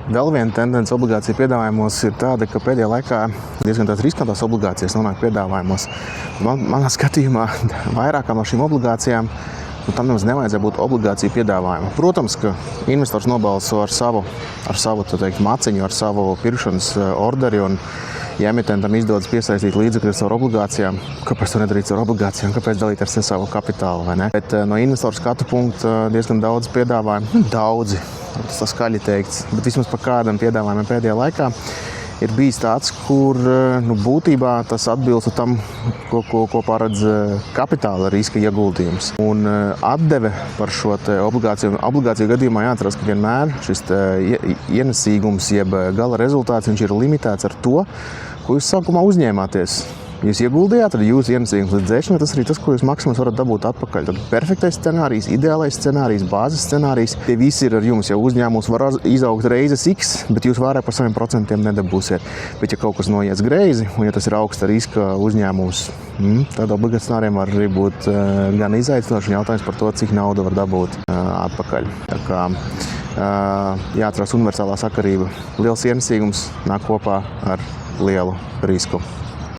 Vēl viena tendence obligāciju piedāvājumos ir tāda, ka pēdējā laikā diezgan tās riskantās obligācijas nonāk piedāvājumos. Manā skatījumā vairākām no šīm obligācijām tam nemaz nevajadzēja būt obligāciju piedāvājumu. Protams, ka investors nobalso ar savu maciņu, ar savu pirkšanas orderi, un ja emitentam izdodas piesaistīt līdzekļus ar obligācijām, kāpēc to nedarīt ar obligācijām, kāpēc dalīt ar savu kapitālu, vai ne? Bet no investoru skatu punkta diezgan daudz piedāvājumu, daudzi, tas skaļi teikts, bet vismaz par kādam piedāvājumam pēdējā laikā ir bijis tāds, kur būtībā tas atbilst tam, ko paredz kapitāla riska ieguldījums. Un atdeve par šo obligāciju gadījumā jāatcerās, ka vienmēr šis ienesīgums jeb gala rezultāts viņš ir limitēts ar to, ko jūs sākumā uzņēmāties. Jūs ieguldījāt, tad jūsu ienesīgums līdz dzēšanai, tas arī tas, ko jūs maksimums varat dabūt atpakaļ. Tad perfektais scenārijs, ideālais scenārijs, bāzes scenārijs, tie visi ir ar jums. Ja uzņēmums var izaugt reizes X, bet jūs vairāk par saviem procentiem nedabūsiet. Bet ja kaut kas noies greizi, un ja tas ir augsta riska uzņēmums, tad obligācijām var arī būt gan izaicinoši jautājums par to, cik naudu var dabūt atpakaļ. Tā kā jāatcerās universālā sakarība. Liels ienesīgums nāk kopā ar lielu risku.